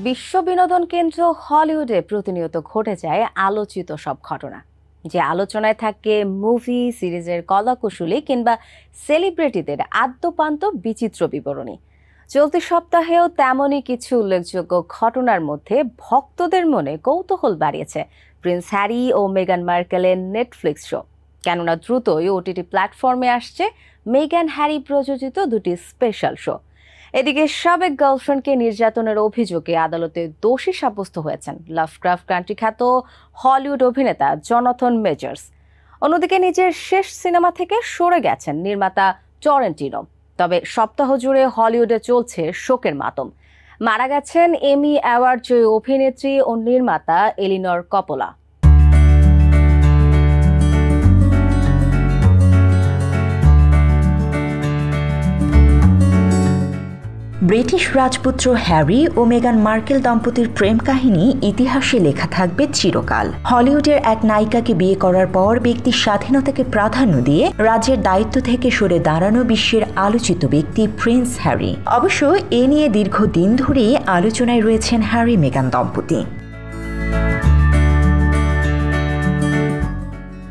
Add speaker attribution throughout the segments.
Speaker 1: বিশ্ব বিনোদন কেন্দ্র হলিউডে প্রতিনিয়ত ঘটে যায় আলোচিত সব ঘটনা, যে আলোচনায় থাকে মুভি সিরিজের কলাকুশলী কিংবা সেলিব্রিটিদের আদ্যপান্ত বিচিত্র বিবরণী। চলতি সপ্তাহেও তেমনই কিছু উল্লেখযোগ্য ঘটনার মধ্যে ভক্তদের মনে কৌতূহল বাড়িয়েছে প্রিন্স হ্যারি ও মেগান মার্কেলের নেটফ্লিক্স শো। কেননা দ্রুতই ওটিটি প্ল্যাটফর্মে আসছে মেগান হ্যারি প্রযোজিত দুটি স্পেশাল শো। এদিকে সাবেক গার্লফ্রেন্ডকে নির্যাতনের অভিযোগে আদালতে দোষী সাব্যস্ত হয়েছেন লাভক্রাফট কান্ট্রি খ্যাত হলিউড অভিনেতা জনাথন মেজর্স। অন্যদিকে নিজের শেষ সিনেমা থেকে সরে গেছেন নির্মাতা টরেন্টিনো। তবে সপ্তাহ জুড়ে হলিউডে চলছে শোকের মাতম। মারা গেছেন এমি অ্যাওয়ার্ড জয়ী অভিনেত্রী ও নির্মাতা এলিনর কপোলা।
Speaker 2: ব্রিটিশ রাজপুত্র হ্যারি ও মেগান মার্কেল দম্পতির প্রেম কাহিনী ইতিহাসে লেখা থাকবে চিরকাল। হলিউডের এক নায়িকাকে বিয়ে করার পর ব্যক্তির স্বাধীনতাকে প্রাধান্য দিয়ে রাজ্যের দায়িত্ব থেকে সরে দাঁড়ানো বিশ্বের আলোচিত ব্যক্তি প্রিন্স হ্যারি। অবশ্য এ নিয়ে দীর্ঘদিন ধরেই আলোচনায় রয়েছেন হ্যারি মেগান দম্পতি।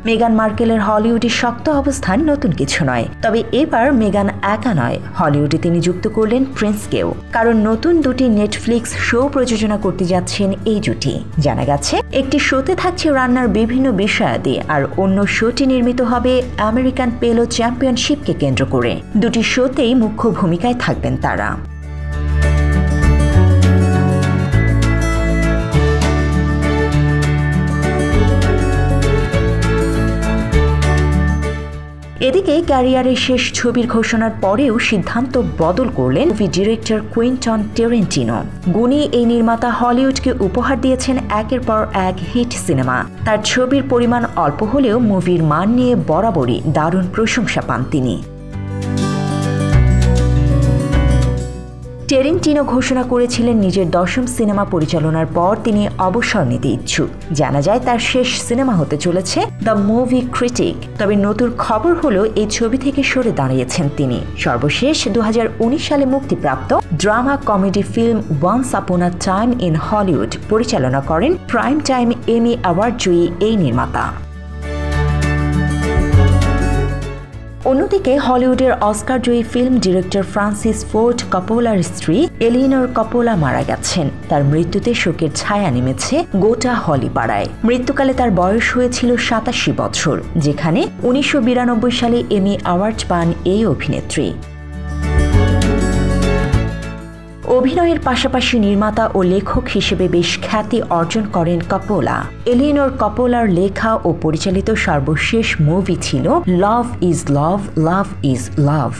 Speaker 2: মেগান মার্কেলের হলিউডে শক্ত অবস্থান নতুন কিছু নয়, তবে এবার মেগান একা নয়, হলিউডে তিনি যুক্ত করলেন প্রিন্সকেও। কারণ নতুন দুটি নেটফ্লিক্স শো প্রযোজনা করতে যাচ্ছেন এই জুটি। জানা গেছে একটি শোতে থাকছে রান্নার বিভিন্ন বিষয়াদি, আর অন্য শোটি নির্মিত হবে আমেরিকান পেলো চ্যাম্পিয়নশিপকে কেন্দ্র করে। দুটি শোতেই মুখ্য ভূমিকায় থাকবেন তারা। এদিকে ক্যারিয়ারের শেষ ছবির ঘোষণার পরেও সিদ্ধান্ত বদল করলেন মুভি ডিরেক্টর কুইন্টন টেরেন্টিনো। গুণী এই নির্মাতা হলিউডকে উপহার দিয়েছেন একের পর এক হিট সিনেমা। তার ছবির পরিমাণ অল্প হলেও মুভির মান নিয়ে বরাবরই দারুণ প্রশংসা পান তিনি। টেরেন্টিনো ঘোষণা করেছিলেন নিজের 10ম সিনেমা পরিচালনার পর তিনি অবসর নিতে ইচ্ছুক। জানা যায় তার শেষ সিনেমা হতে চলেছে দ্য মুভি ক্রিটিক। তবে নতুন খবর হলো এই ছবি থেকে সরে দাঁড়িয়েছেন তিনি। সর্বশেষ 2019 সালে মুক্তিপ্রাপ্ত drama comedy film once upon a time in Hollywood পরিচালনা করেন প্রাইম টাইম এমি অ্যাওয়ার্ড জয়ী এই নির্মাতা। অন্যদিকে হলিউডের অস্কার জয়ী ফিল্ম ডিরেক্টর ফ্রান্সিস ফোর্ড কপোলার স্ত্রী এলিনর কপোলা মারা গেছেন। তার মৃত্যুতে শোকের ছায়া নেমেছে গোটা হলিপাড়ায়। মৃত্যুকালে তার বয়স হয়েছিল 87 বছর, যেখানে 1992 সালে এমি অ্যাওয়ার্ড পান এই অভিনেত্রী। অভিনয়ের পাশাপাশি নির্মাতা ও লেখক হিসেবে বেশ খ্যাতি অর্জন করেন কপোলা। এলিনর কপোলার লেখা ও পরিচালিত সর্বশেষ মুভি ছিল love is love, love is love.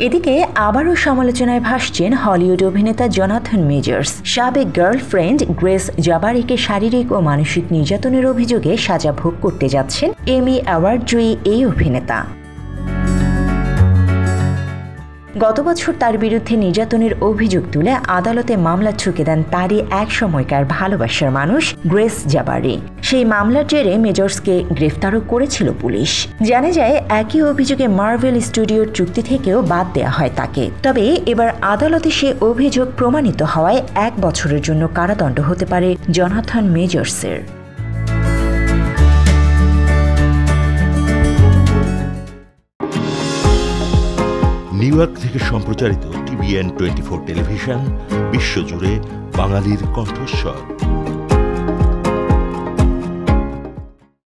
Speaker 2: এদিকে আবারও সমালোচনায় ভাসছেন হলিউড অভিনেতা জনাথন মেজর্স। সাবেক গার্লফ্রেন্ড গ্রেস জাবারিকে শারীরিক ও মানসিক নির্যাতনের অভিযোগে সাজা ভোগ করতে যাচ্ছেন এমি অ্যাওয়ার্ড জয়ী এই অভিনেতা। গত বছর তার বিরুদ্ধে নির্যাতনের অভিযোগ তুলে আদালতে মামলা ঠুকে দেন তারই এক সময়কার ভালোবাসার মানুষ গ্রেস জাবারি। সেই মামলার জেরে মেজর্সকে গ্রেফতারও করেছিল পুলিশ। জানা যায় একই অভিযোগে মার্ভেল স্টুডিওর চুক্তি থেকেও বাদ দেওয়া হয় তাকে। তবে এবার আদালতে সে অভিযোগ প্রমাণিত হওয়ায় 1 বছরের জন্য কারাদণ্ড হতে পারে জনাথন মেজর্সের।
Speaker 3: নিউ ইয়র্ক থেকে সম্প্রচারিত TVN 24 টেলিভিশন বিশ্বজুড়ে বাঙালির কণ্ঠস্বর।